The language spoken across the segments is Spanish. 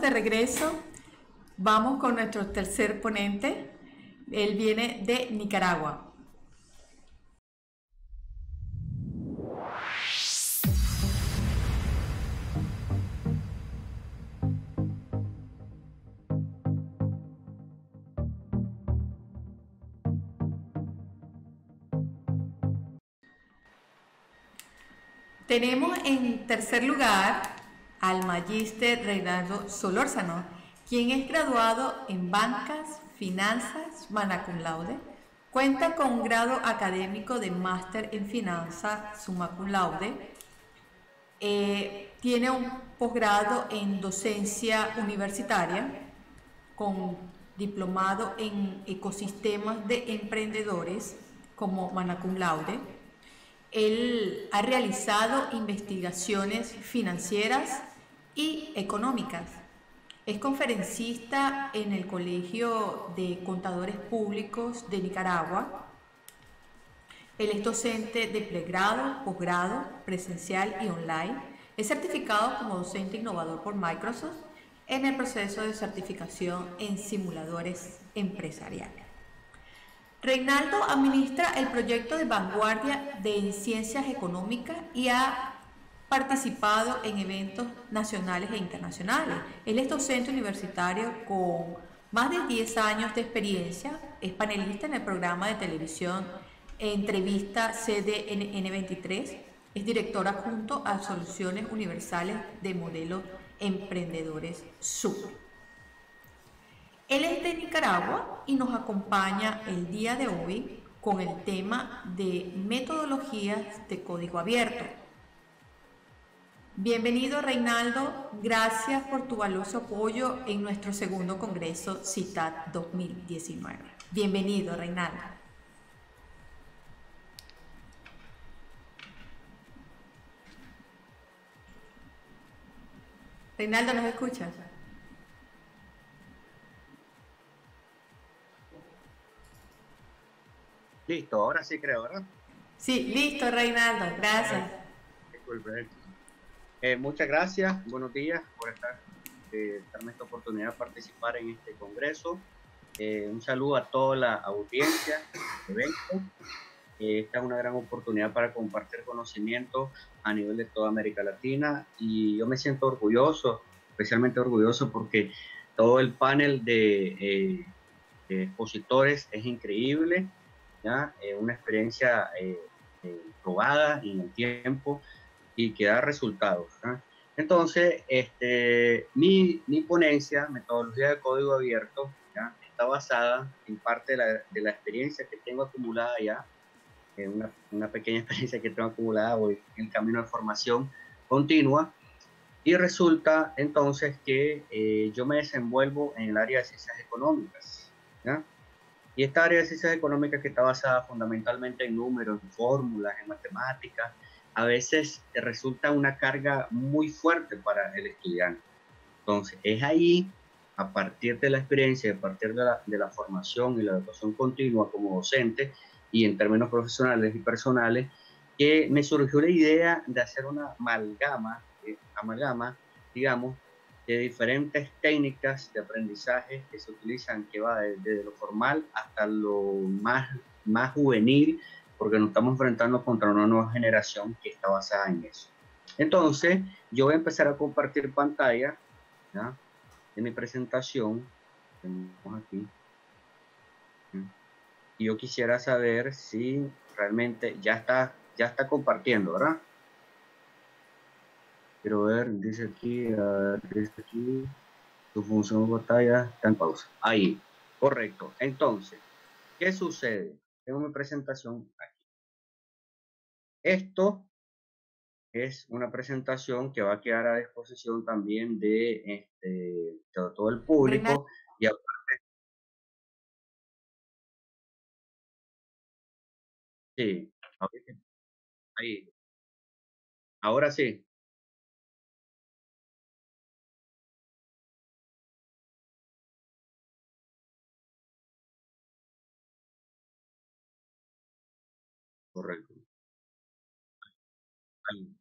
de regreso. Vamos con nuestro tercer ponente. Él viene de Nicaragua. Tenemos en tercer lugar al magíster Reinaldo Solórzano, quien es graduado en Bancas, Finanzas, magna cum laude. Cuenta con un grado académico de máster en Finanzas, summa cum laude. Tiene un posgrado en docencia universitaria con diplomado en ecosistemas de emprendedores como magna cum laude. Él ha realizado investigaciones financieras y económicas. Es conferencista en el Colegio de Contadores Públicos de Nicaragua. Él es docente de pregrado, posgrado, presencial y online. Es certificado como docente innovador por Microsoft en el proceso de certificación en simuladores empresariales. Reinaldo administra el proyecto de vanguardia de ciencias económicas y ha participado en eventos nacionales e internacionales. Él es docente universitario con más de 10 años de experiencia, es panelista en el programa de televisión Entrevista CDN 23, es director adjunto a Soluciones Universales de Modelo Emprendedores SUB. Él es de Nicaragua y nos acompaña el día de hoy con el tema de metodologías de código abierto. Bienvenido, Reinaldo, gracias por tu valioso apoyo en nuestro segundo Congreso CITAD 2019. Bienvenido, Reinaldo. Reinaldo, ¿nos escuchas? Listo, ahora sí creo, ¿verdad? Sí, listo, Reinaldo, gracias. Disculpe. Muchas gracias, buenos días por darme esta oportunidad de participar en este congreso. Un saludo a toda la audiencia del evento. Esta es una gran oportunidad para compartir conocimiento a nivel de toda América Latina y yo me siento orgulloso, especialmente orgulloso porque todo el panel de expositores es increíble, ¿ya? Una experiencia probada en el tiempo y que da resultados, ¿no? Entonces, mi ponencia, metodología de código abierto, ¿ya? Está basada en parte de la experiencia que tengo acumulada ya, una pequeña experiencia que tengo acumulada hoy en el camino de formación continua, y resulta entonces que yo me desenvuelvo en el área de ciencias económicas, ¿ya? Y esta área de ciencias económicas que está basada fundamentalmente en números, en fórmulas, en matemáticas, a veces resulta una carga muy fuerte para el estudiante. Entonces, es ahí, a partir de la experiencia, a partir de la formación y la educación continua como docente y en términos profesionales y personales, que me surgió la idea de hacer una amalgama, digamos, de diferentes técnicas de aprendizaje que se utilizan, que va desde lo formal hasta lo más juvenil, porque nos estamos enfrentando contra una nueva generación que está basada en eso. Entonces, yo voy a empezar a compartir pantalla, ¿ya? De mi presentación. Tenemos aquí. Y yo quisiera saber si realmente ya está compartiendo, ¿verdad? Quiero ver, dice aquí, tu función de batalla está en pausa. Ahí, correcto. Entonces, ¿qué sucede? Tengo mi presentación aquí. Esto es una presentación que va a quedar a disposición también de todo el Reinaldo, público. Y sí, ahí, ahora sí, correcto. Ahí,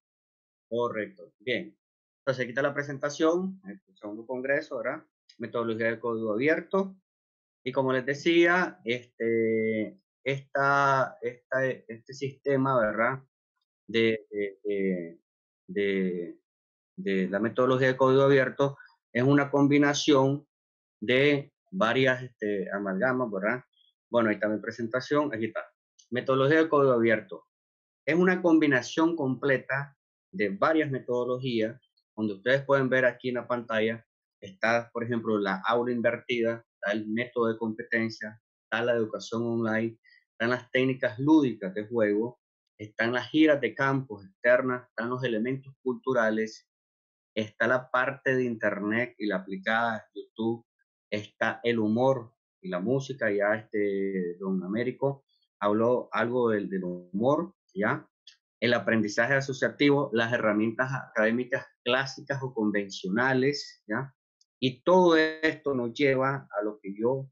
correcto. Bien. Entonces, aquí está la presentación, el segundo congreso, ¿verdad? Metodología de código abierto. Y como les decía, este sistema, ¿verdad? De, de, de, de, de la metodología de código abierto es una combinación de varias amalgamas, ¿verdad? Bueno, ahí está mi presentación, aquí está. Metodología de código abierto. Es una combinación completa de varias metodologías, donde ustedes pueden ver aquí en la pantalla, está, por ejemplo, la aula invertida, está el método de competencia, está la educación online, están las técnicas lúdicas de juego, están las giras de campos externas, están los elementos culturales, está la parte de internet y la aplicada YouTube, está el humor y la música, ya don Américo habló algo del humor, ya, el aprendizaje asociativo, las herramientas académicas clásicas o convencionales, ya, y todo esto nos lleva a lo que yo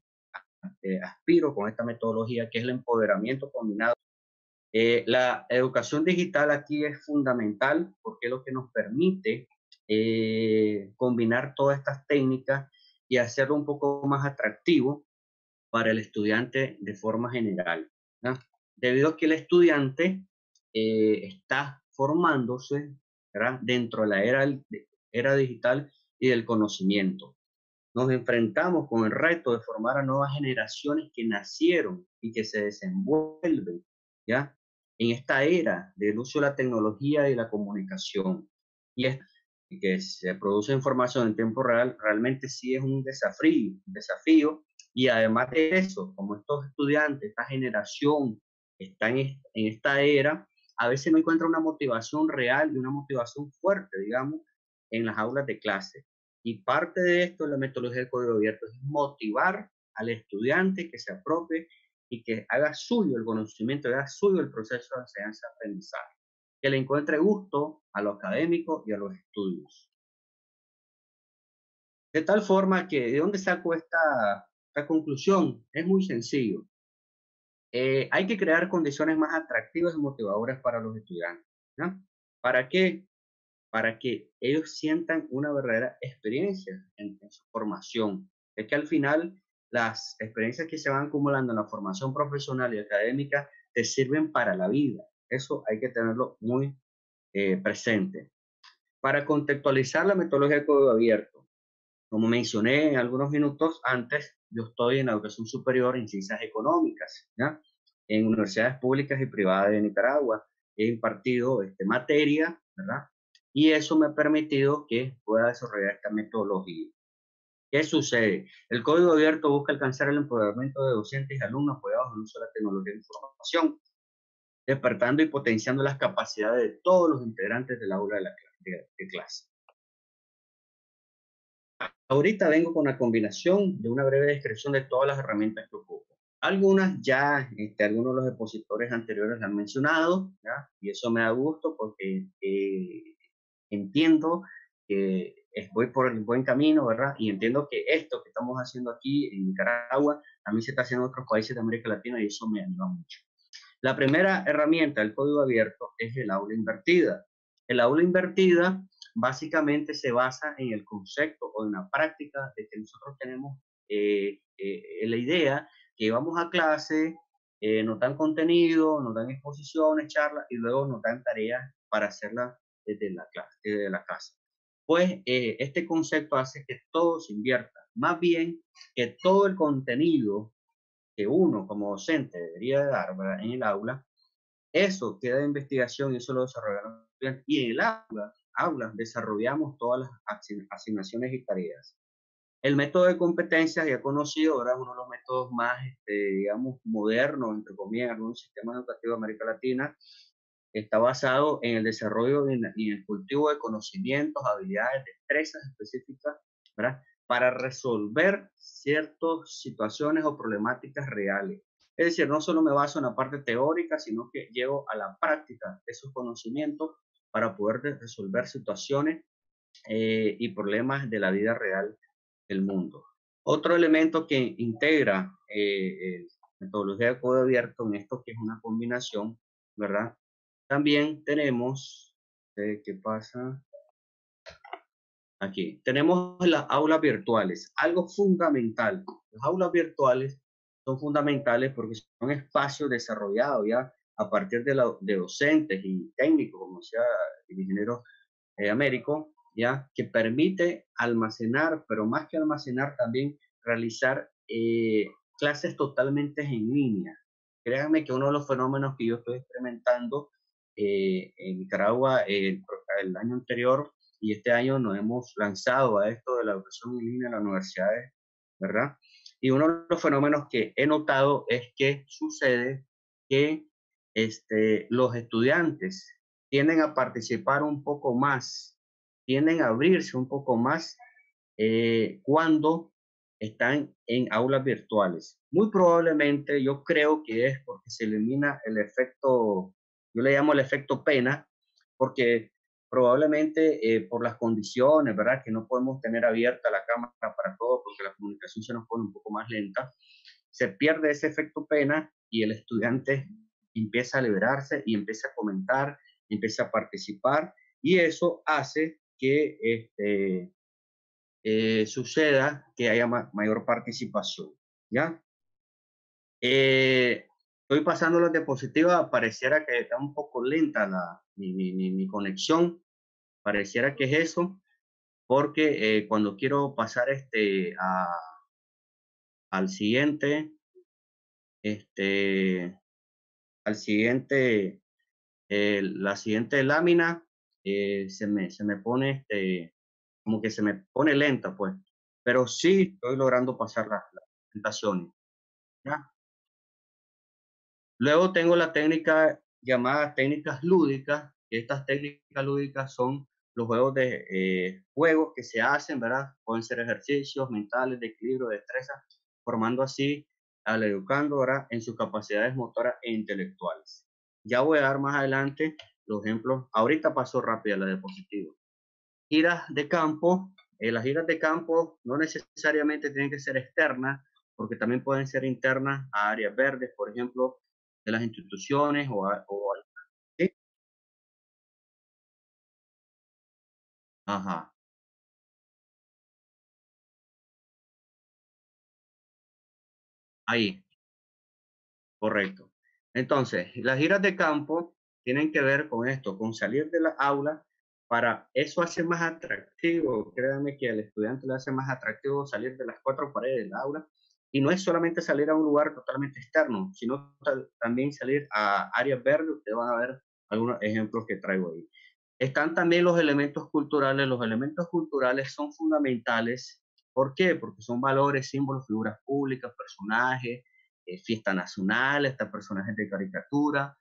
aspiro con esta metodología, que es el empoderamiento combinado. La educación digital aquí es fundamental porque es lo que nos permite combinar todas estas técnicas y hacerlo un poco más atractivo para el estudiante de forma general, ¿no? Debido a que el estudiante está formándose, ¿verdad? Dentro de la era digital y del conocimiento. Nos enfrentamos con el reto de formar a nuevas generaciones que nacieron y que se desenvuelven, ¿ya? En esta era del uso de la tecnología y la comunicación. Y es que se produce información en tiempo real, realmente sí es un desafío. Y además de eso, como estos estudiantes, esta generación está en esta era, a veces no encuentra una motivación real y una motivación fuerte, digamos, en las aulas de clase. Y parte de esto en la metodología del código abierto es motivar al estudiante que se apropie y que haga suyo el conocimiento, haga suyo el proceso de enseñanza-aprendizaje, que le encuentre gusto a lo académico y a los estudios. De tal forma que, ¿de dónde saco esta conclusión? Es muy sencillo. Hay que crear condiciones más atractivas y motivadoras para los estudiantes, ¿no? ¿Para qué? Para que ellos sientan una verdadera experiencia en su formación. Es que al final las experiencias que se van acumulando en la formación profesional y académica te sirven para la vida. Eso hay que tenerlo muy presente. Para contextualizar la metodología de código abierto, como mencioné en algunos minutos antes, yo estoy en la educación superior en ciencias económicas, ¿ya? En universidades públicas y privadas de Nicaragua. He impartido materia, ¿verdad? Y eso me ha permitido que pueda desarrollar esta metodología. ¿Qué sucede? El código abierto busca alcanzar el empoderamiento de docentes y alumnos apoyados en el uso de la tecnología de información, despertando y potenciando las capacidades de todos los integrantes del aula de clase. Ahorita vengo con la combinación de una breve descripción de todas las herramientas que ocupo. Algunas ya, algunos de los expositores anteriores han mencionado, ¿ya? Y eso me da gusto porque entiendo que voy por el buen camino, ¿verdad? Y entiendo que esto que estamos haciendo aquí en Nicaragua también se está haciendo en otros países de América Latina y eso me anima mucho. La primera herramienta del código abierto es el aula invertida. El aula invertida básicamente se basa en el concepto o en la práctica de que nosotros tenemos la idea que vamos a clase, nos dan contenido, nos dan exposiciones, charlas y luego nos dan tareas para hacerlas desde la clase, desde la casa. Pues este concepto hace que todo se invierta, más bien que todo el contenido que uno como docente debería dar, ¿verdad?, en el aula, eso queda de investigación y eso lo desarrollamos. Y en el aula desarrollamos todas las asignaciones y tareas. El método de competencias ya conocido, ahora es uno de los métodos más, digamos, modernos, entre comillas, en algunos sistemas educativos de América Latina. Está basado en el desarrollo y en el cultivo de conocimientos, habilidades, destrezas específicas, ¿verdad?, para resolver ciertas situaciones o problemáticas reales. Es decir, no solo me baso en la parte teórica, sino que llevo a la práctica esos conocimientos para poder resolver situaciones y problemas de la vida real del mundo. Otro elemento que integra metodología de código abierto en esto, que es una combinación, ¿verdad? También tenemos, ¿qué pasa? Aquí tenemos las aulas virtuales, algo fundamental. Las aulas virtuales son fundamentales porque son espacios desarrollados ya a partir de docentes y técnicos, como sea el ingeniero Américo, ya que permite almacenar, pero más que almacenar, también realizar clases totalmente en línea. Créanme que uno de los fenómenos que yo estoy experimentando en Nicaragua el año anterior y este año nos hemos lanzado a esto de la educación en línea en las universidades, ¿verdad? Y uno de los fenómenos que he notado es que sucede que los estudiantes tienden a participar un poco más, tienden a abrirse un poco más cuando están en aulas virtuales. Muy probablemente yo creo que es porque se elimina el efecto, yo le llamo el efecto pena, porque probablemente por las condiciones, ¿verdad? Que no podemos tener abierta la cámara para todo porque la comunicación se nos pone un poco más lenta, se pierde ese efecto pena y el estudiante empieza a liberarse y empieza a comentar, empieza a participar y eso hace que suceda que haya mayor participación, ¿ya? Estoy pasando las diapositivas, pareciera que está un poco lenta mi conexión, pareciera que es eso, porque cuando quiero pasar al siguiente, este, al siguiente, la siguiente lámina, se me pone, como que se me pone lenta, pues, pero sí estoy logrando pasar las presentaciones, ¿ya? Luego tengo la técnica llamada técnicas lúdicas, que estas técnicas lúdicas son los juegos juegos que se hacen, ¿verdad? Pueden ser ejercicios mentales de equilibrio, de destreza, formando así al educando, ¿verdad? En sus capacidades motoras e intelectuales. Ya voy a dar más adelante los ejemplos. Ahorita paso rápido a la diapositiva. Giras de campo. Las giras de campo no necesariamente tienen que ser externas, porque también pueden ser internas a áreas verdes, por ejemplo, de las instituciones ¿sí? Ajá, ahí, correcto. Entonces, las giras de campo tienen que ver con esto, con salir de la aula, para eso hace más atractivo, créanme que al estudiante le hace más atractivo salir de las cuatro paredes del aula, y no es solamente salir a un lugar totalmente externo, sino también salir a áreas verdes. Ustedes van a ver algunos ejemplos que traigo ahí. Están también los elementos culturales. Los elementos culturales son fundamentales. ¿Por qué? Porque son valores, símbolos, figuras públicas, personajes, fiestas nacionales, hasta personajes de caricatura,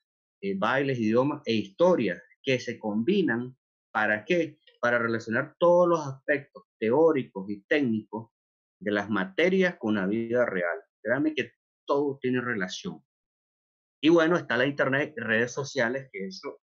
bailes, idiomas e historias que se combinan. ¿Para qué? Para relacionar todos los aspectos teóricos y técnicos de las materias con la vida real. Créanme que todo tiene relación. Y bueno, está la internet, redes sociales, que eso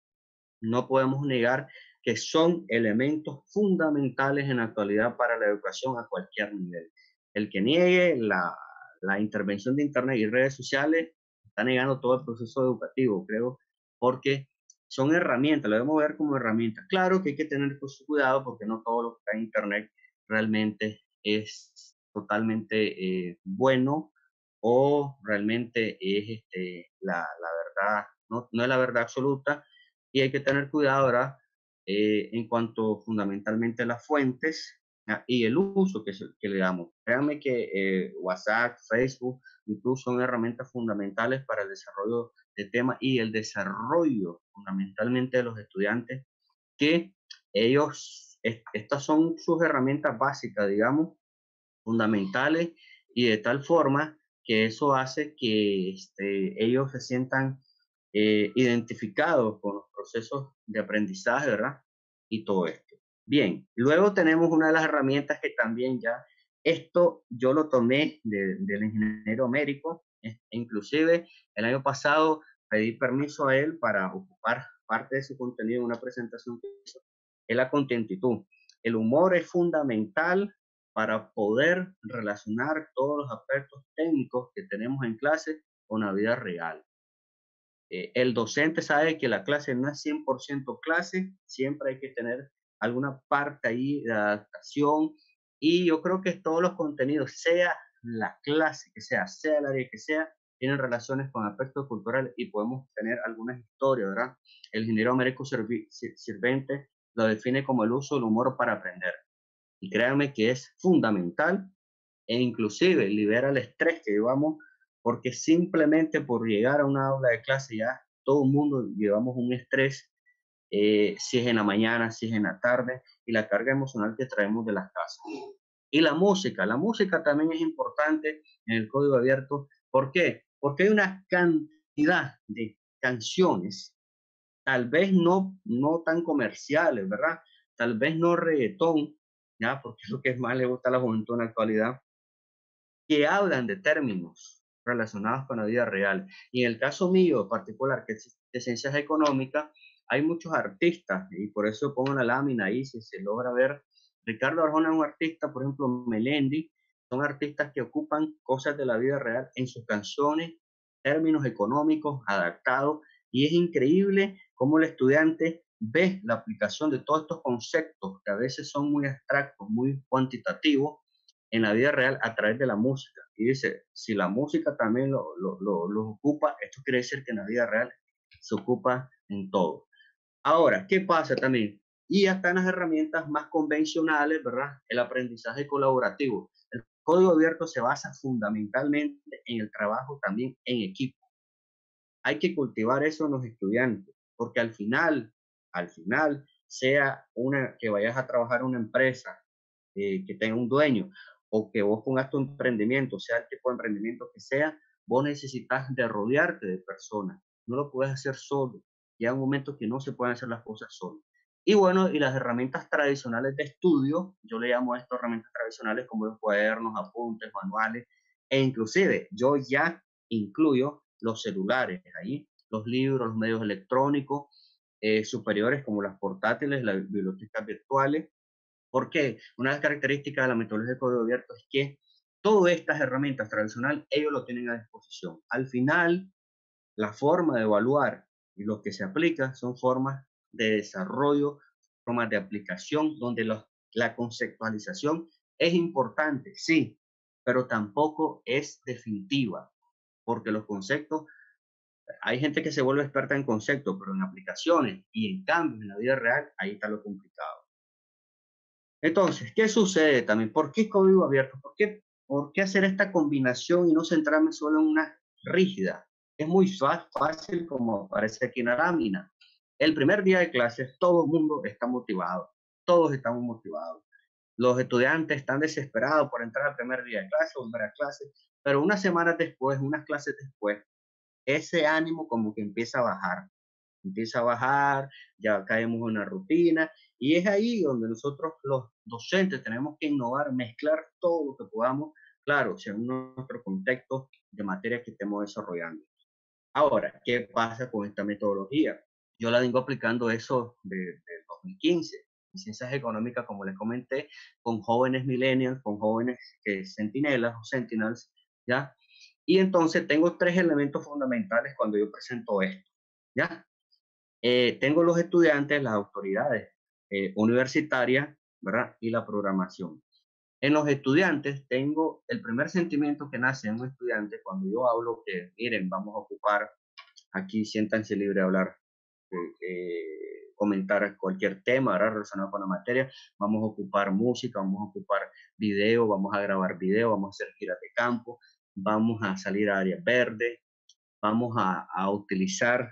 no podemos negar que son elementos fundamentales en la actualidad para la educación a cualquier nivel. El que niegue la intervención de Internet y redes sociales está negando todo el proceso educativo, creo, porque son herramientas, lo debemos ver como herramientas. Claro que hay que tener su cuidado porque no todo lo que está en Internet realmente es totalmente bueno o realmente es la verdad, no es la verdad absoluta y hay que tener cuidado, ¿verdad? En cuanto fundamentalmente a las fuentes y el uso que le damos. Créanme que WhatsApp, Facebook, incluso son herramientas fundamentales para el desarrollo de temas y el desarrollo fundamentalmente de los estudiantes, que estas son sus herramientas básicas, digamos, fundamentales, y de tal forma que eso hace que ellos se sientan identificados con los procesos de aprendizaje, ¿verdad? Y todo esto. Bien, luego tenemos una de las herramientas que también ya, esto yo lo tomé del ingeniero Américo, inclusive el año pasado pedí permiso a él para ocupar parte de su contenido en una presentación que hizo, es la contentitud. El humor es fundamental para poder relacionar todos los aspectos técnicos que tenemos en clase con la vida real. El docente sabe que la clase no es 100% clase, siempre hay que tener alguna parte ahí de adaptación, y yo creo que todos los contenidos, sea la clase que sea el área que sea, tienen relaciones con aspectos culturales y podemos tener algunas historias, ¿verdad? El ingeniero Américo Sirvente lo define como el uso del humor para aprender. Y créanme que es fundamental e inclusive libera el estrés que llevamos, porque simplemente por llegar a una aula de clase ya todo el mundo llevamos un estrés, si es en la mañana, si es en la tarde, y la carga emocional que traemos de las casas. Y la música también es importante en el código abierto. ¿Por qué? Porque hay una cantidad de canciones, tal vez no tan comerciales, ¿verdad? Tal vez no reggaetón, ¿ya? Porque es lo que más le gusta a la juventud en la actualidad, que hablan de términos relacionados con la vida real. Y en el caso mío particular, que es de ciencias económicas, hay muchos artistas, y por eso pongo la lámina ahí, si se logra ver. Ricardo Arjona es un artista, por ejemplo, Melendi, son artistas que ocupan cosas de la vida real en sus canciones, términos económicos adaptados, y es increíble cómo el estudiante ve la aplicación de todos estos conceptos que a veces son muy abstractos, muy cuantitativos, en la vida real a través de la música. Y dice, si la música también lo ocupa, esto quiere decir que en la vida real se ocupa en todo. Ahora, ¿qué pasa también? Y hasta en las herramientas más convencionales, ¿verdad? El aprendizaje colaborativo. El código abierto se basa fundamentalmente en el trabajo también en equipo. Hay que cultivar eso en los estudiantes, porque al final, sea una que vayas a trabajar en una empresa, que tenga un dueño, o que vos pongas tu emprendimiento, sea el tipo de emprendimiento que sea, vos necesitas de rodearte de personas. No lo puedes hacer solo. Llega un momento que no se pueden hacer las cosas solo. Y bueno, y las herramientas tradicionales de estudio, yo le llamo a estas herramientas tradicionales como los cuadernos, apuntes, manuales, e inclusive yo ya incluyo los celulares ahí, los libros, los medios electrónicos, superiores como las portátiles, las bibliotecas virtuales, porque una de las características de la metodología de código abierto es que todas estas herramientas tradicionales, ellos lo tienen a disposición. Al final, la forma de evaluar y lo que se aplica son formas de desarrollo, formas de aplicación, donde la conceptualización es importante, sí, pero tampoco es definitiva, porque los conceptos, hay gente que se vuelve experta en conceptos, pero en aplicaciones y en cambios en la vida real, ahí está lo complicado. Entonces, ¿qué sucede también? ¿Por qué código abierto? ¿Por qué hacer esta combinación y no centrarme solo en una rígida? Es muy fácil como aparece aquí en la lámina. El primer día de clases, todo el mundo está motivado. Todos estamos motivados. Los estudiantes están desesperados por entrar al primer día de clase, volver a clase, pero unas semanas después, unas clases después, ese ánimo como que empieza a bajar, ya caemos en una rutina, y es ahí donde nosotros los docentes tenemos que innovar, mezclar todo lo que podamos, claro, según nuestro contexto de materia que estemos desarrollando. Ahora, ¿qué pasa con esta metodología? Yo la vengo aplicando eso desde 2015, en ciencias económicas, como les comenté, con jóvenes millennials, con jóvenes centinelas o sentinels, ¿ya? Y entonces tengo tres elementos fundamentales cuando yo presento esto, ¿ya? Tengo los estudiantes, las autoridades universitarias, ¿verdad? Y la programación. En los estudiantes tengo el primer sentimiento que nace en un estudiante cuando yo hablo que, miren, vamos a ocupar, aquí siéntanse libre de hablar, comentar cualquier tema, ¿verdad? Relacionado con la materia, vamos a ocupar música, vamos a ocupar video, vamos a grabar video, vamos a hacer giras de campo, vamos a salir a áreas verdes, vamos a utilizar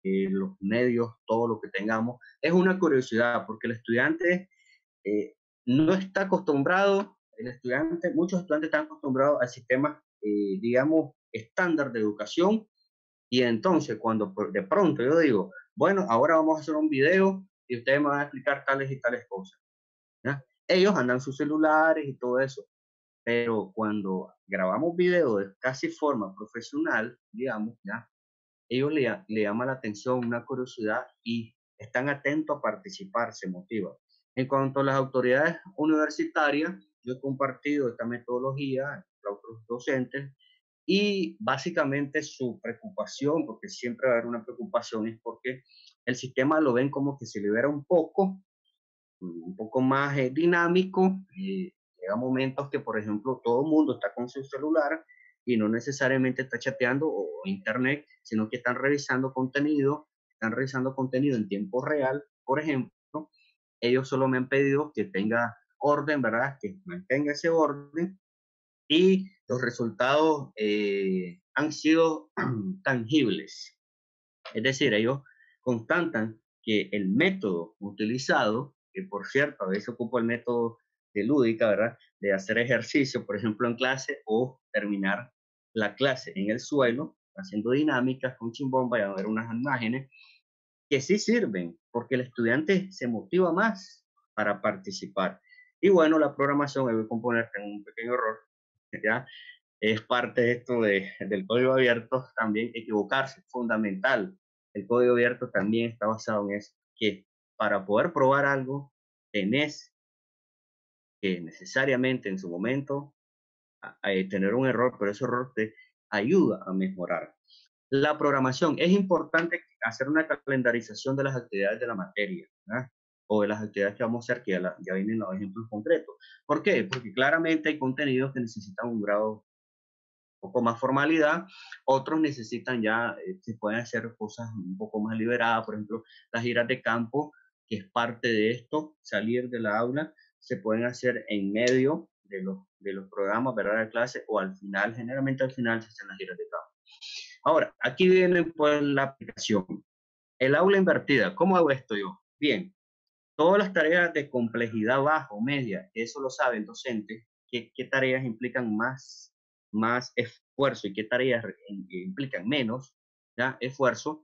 los medios, todo lo que tengamos. Es una curiosidad porque el estudiante eh, no está acostumbrado, muchos estudiantes están acostumbrados al sistema, digamos, estándar de educación, y entonces cuando de pronto yo digo, bueno, ahora vamos a hacer un video y ustedes me van a explicar tales y tales cosas, ¿ya? Ellos andan sus celulares y todo eso, pero cuando grabamos video de casi forma profesional, digamos, ¿ya? Ellos le llama la atención, una curiosidad, y están atentos a participar, se motivan. En cuanto a las autoridades universitarias, yo he compartido esta metodología con otros docentes, y básicamente su preocupación, porque siempre va a haber una preocupación, es porque el sistema lo ven como que se libera un poco un poco más dinámico. Llega momentos que, por ejemplo, todo el mundo está con su celular y no necesariamente está chateando o internet, sino que están revisando contenido en tiempo real. Por ejemplo, ellos solo me han pedido que tenga orden, ¿verdad? Que mantenga ese orden y los resultados han sido tangibles. Es decir, ellos constatan que el método utilizado, que por cierto, a veces ocupo el método de lúdica, ¿verdad? De hacer ejercicio, por ejemplo, en clase o terminar la clase en el suelo, haciendo dinámicas con chimbomba y a ver unas imágenes que sí sirven, porque el estudiante se motiva más para participar. Y bueno, la programación, voy a componer en un pequeño error, ¿ya? Es parte de esto del código abierto, también equivocarse, fundamental. El código abierto también está basado en eso, que para poder probar algo, tenés que necesariamente en su momento tener un error, pero ese error te ayuda a mejorar. La programación, es importante hacer una calendarización de las actividades de la materia, ¿verdad? O de las actividades que vamos a hacer, que ya vienen los ejemplos concretos. ¿Por qué? Porque claramente hay contenidos que necesitan un grado poco más formalidad, otros necesitan ya, se pueden hacer cosas un poco más liberadas, por ejemplo, las giras de campo, que es parte de esto, salir de la aula, se pueden hacer en medio de los programas, ¿verdad?, de clase, o al final, generalmente al final se hacen las giras de campo. Ahora, aquí viene pues la aplicación. El aula invertida, ¿cómo hago esto yo? Bien, todas las tareas de complejidad baja o media, eso lo sabe el docente, qué tareas implican más esfuerzo y qué tareas implican menos, ¿ya? Esfuerzo.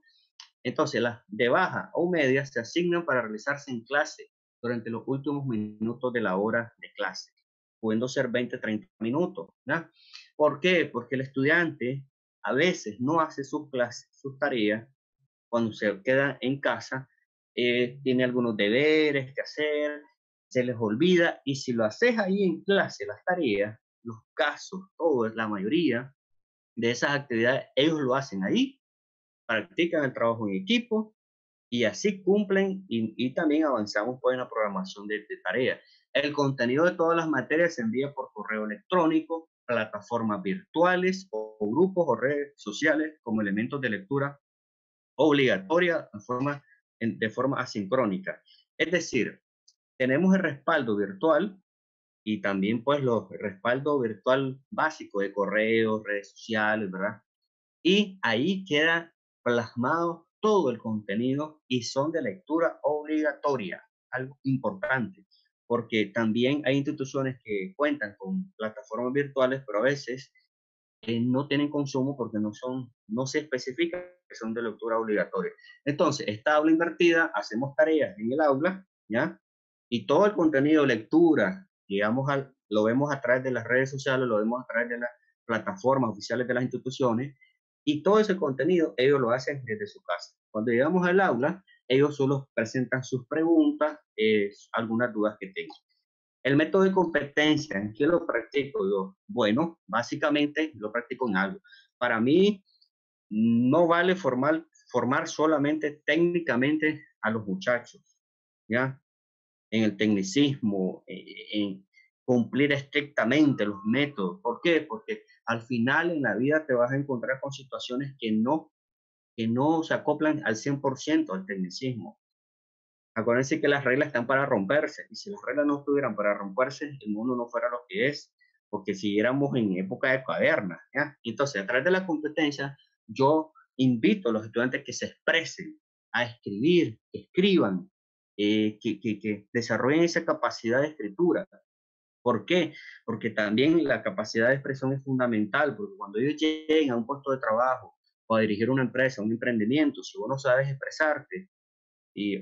Entonces, las de baja o media se asignan para realizarse en clase durante los últimos minutos de la hora de clase, pudiendo ser 20, 30 minutos, ¿ya? ¿Por qué? Porque el estudiante a veces no hace sus clases, sus tareas, cuando se queda en casa, tiene algunos deberes que hacer, se les olvida, y si lo haces ahí en clase, las tareas, los casos, todo, la mayoría de esas actividades, ellos lo hacen ahí, practican el trabajo en equipo y así cumplen y también avanzamos pues en la programación de tareas. El contenido de todas las materias se envía por correo electrónico, plataformas virtuales o grupos o redes sociales como elementos de lectura obligatoria de forma asincrónica. Es decir, tenemos el respaldo virtual y también pues los respaldo virtual básico de correos, redes sociales, ¿verdad? Y ahí queda plasmado todo el contenido y son de lectura obligatoria, algo importante, porque también hay instituciones que cuentan con plataformas virtuales, pero a veces no tienen consumo porque no se especifica que son de lectura obligatoria. Entonces, esta aula invertida, hacemos tareas en el aula, ¿ya? Y todo el contenido de lectura, digamos, lo vemos a través de las redes sociales, lo vemos a través de las plataformas oficiales de las instituciones, y todo ese contenido ellos lo hacen desde su casa. Cuando llegamos al aula, ellos solo presentan sus preguntas, algunas dudas que tengan. El método de competencia, ¿en qué lo practico yo? Bueno, básicamente lo practico en algo. Para mí, no vale formar solamente técnicamente a los muchachos, ¿ya? En el tecnicismo, en cumplir estrictamente los métodos. ¿Por qué? Porque al final en la vida te vas a encontrar con situaciones que no se acoplan al 100% al tecnicismo. Acuérdense que las reglas están para romperse, y si las reglas no estuvieran para romperse, el mundo no fuera lo que es, porque siguiéramos en época de caverna, ¿ya? Entonces, a través de la competencia, yo invito a los estudiantes que se expresen, a escribir, que escriban, que desarrollen esa capacidad de escritura. ¿Por qué? Porque también la capacidad de expresión es fundamental, porque cuando ellos lleguen a un puesto de trabajo o a dirigir una empresa, un emprendimiento, si vos no sabes expresarte,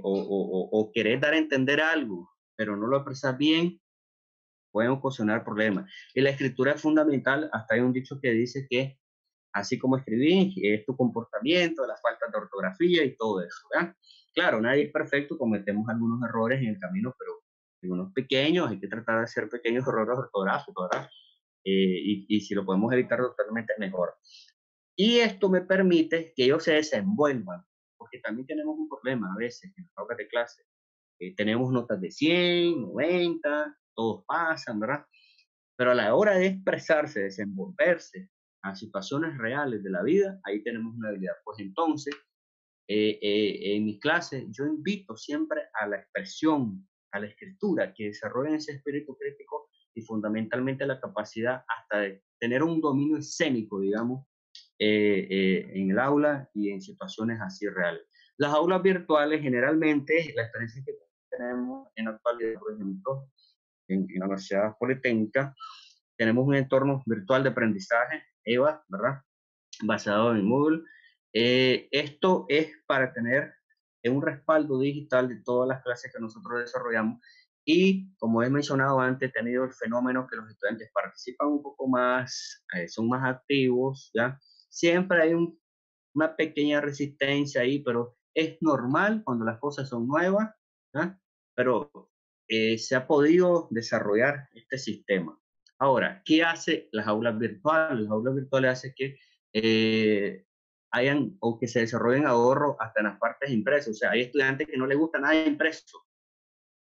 o querer dar a entender algo, pero no lo expresas bien, pueden ocasionar problemas. Y la escritura es fundamental, hasta hay un dicho que dice que así como escribís, es tu comportamiento, las faltas de ortografía y todo eso, ¿verdad? Claro, nadie es perfecto, cometemos algunos errores en el camino, pero algunos pequeños, hay que tratar de hacer pequeños errores ortográficos, ¿verdad? Y si lo podemos evitar totalmente mejor. Y esto me permite que ellos se desenvuelvan, porque también tenemos un problema a veces en las aulas de clase, tenemos notas de 100, 90, todos pasan, ¿verdad? Pero a la hora de expresarse, desenvolverse a situaciones reales de la vida, ahí tenemos una habilidad. Pues entonces, en mis clases, yo invito siempre a la expresión, a la escritura, que desarrollen ese espíritu crítico y fundamentalmente la capacidad hasta de tener un dominio escénico, digamos, en el aula y en situaciones así reales. Las aulas virtuales, generalmente, la experiencia que tenemos en la actualidad, por ejemplo, en la Universidad Politécnica, tenemos un entorno virtual de aprendizaje, EVA, ¿verdad? Basado en Moodle. Esto es para tener un respaldo digital de todas las clases que nosotros desarrollamos y, como he mencionado antes, he tenido el fenómeno que los estudiantes participan un poco más, son más activos, ¿ya? Siempre hay una pequeña resistencia ahí, pero es normal cuando las cosas son nuevas, ¿ya? Pero se ha podido desarrollar este sistema. Ahora, ¿qué hace las aulas virtuales? Las aulas virtuales hacen que hayan o que se desarrollen ahorros hasta en las partes impresas. O sea, hay estudiantes que no les gusta nada impreso.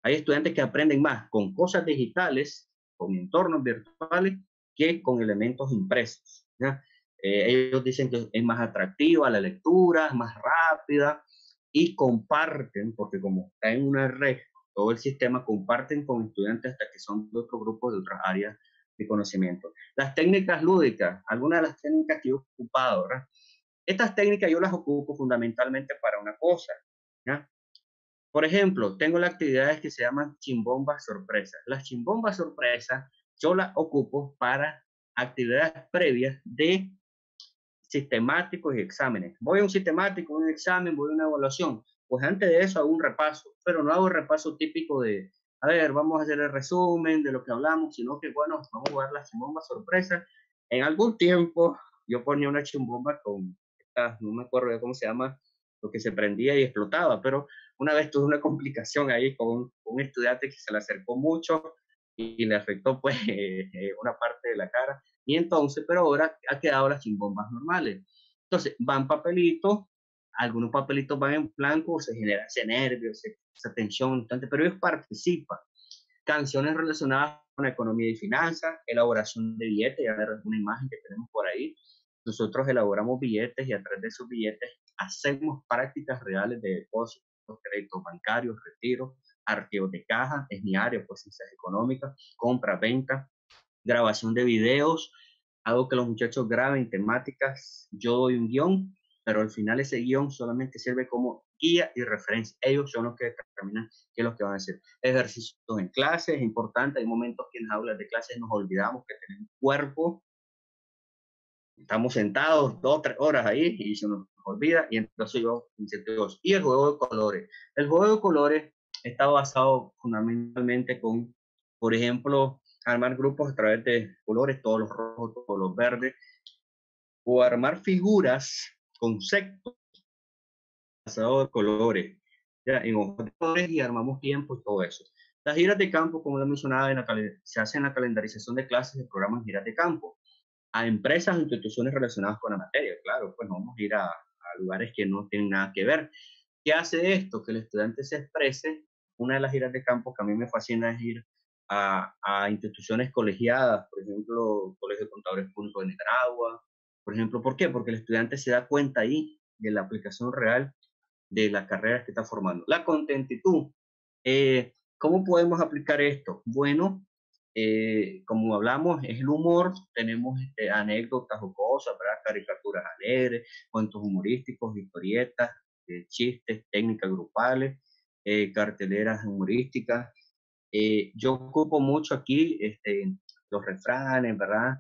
Hay estudiantes que aprenden más con cosas digitales, con entornos virtuales, que con elementos impresos, ¿ya? Ellos dicen que es más atractiva la lectura, es más rápida y comparten, porque como está en una red, todo el sistema comparten con estudiantes hasta que son de otros grupos de otras áreas de conocimiento. Las técnicas lúdicas, algunas de las técnicas que yo he ocupado, ¿verdad? Estas técnicas yo las ocupo fundamentalmente para una cosa, ¿ya? Por ejemplo, tengo las actividades que se llaman chimbombas sorpresas. Las chimbombas sorpresas yo las ocupo para actividades previas de sistemáticos y exámenes. Voy a un sistemático, un examen, voy a una evaluación. Pues antes de eso hago un repaso, pero no hago el repaso típico de, a ver, vamos a hacer el resumen de lo que hablamos, sino que, bueno, vamos a jugar las chimbombas sorpresas. En algún tiempo yo ponía una chimbomba con, no me acuerdo de cómo se llama, lo que se prendía y explotaba, pero una vez tuve una complicación ahí con un estudiante que se le acercó mucho y le afectó pues una parte de la cara. Y entonces, pero ahora ha quedado las chimbombas normales. Entonces, van papelitos, algunos papelitos van en blanco, se genera ese nervio, esa tensión, pero ellos participan. Canciones relacionadas con economía y finanzas, elaboración de billetes, ya ver una imagen que tenemos por ahí. Nosotros elaboramos billetes y a través de esos billetes hacemos prácticas reales de depósitos, créditos bancarios, retiros, archivos de caja, es mi área, pues ciencias económicas, compra, venta, grabación de videos, hago que los muchachos graben temáticas, yo doy un guión, pero al final ese guión solamente sirve como guía y referencia. Ellos son los que determinan qué es lo que van a hacer. Ejercicios en clase, es importante, hay momentos que en las aulas de clases nos olvidamos que tenemos cuerpo, estamos sentados 2 o 3 horas ahí y se nos olvida y entonces yo incentivo. Y el juego de colores. El juego de colores está basado fundamentalmente con, por ejemplo, armar grupos a través de colores, todos los rojos, todos los verdes, o armar figuras, conceptos basados de colores, ya, en hojas de colores y armamos tiempo y todo eso. Las giras de campo, como lo mencionaba, se hacen la calendarización de clases de programas giras de campo a empresas o instituciones relacionadas con la materia. Claro, pues no vamos a ir a lugares que no tienen nada que ver. ¿Qué hace esto? Que el estudiante se exprese. Una de las giras de campo que a mí me fascina es ir a instituciones colegiadas, por ejemplo, Colegio de Contadores Públicos de Nicaragua. Por ejemplo, ¿por qué? Porque el estudiante se da cuenta ahí de la aplicación real de las carreras que está formando. La contentitud. ¿Cómo podemos aplicar esto? Bueno, como hablamos, es el humor, tenemos anécdotas o cosas, ¿verdad? Caricaturas alegres, cuentos humorísticos, historietas, chistes, técnicas grupales, carteleras humorísticas. Yo ocupo mucho aquí los refranes, ¿verdad?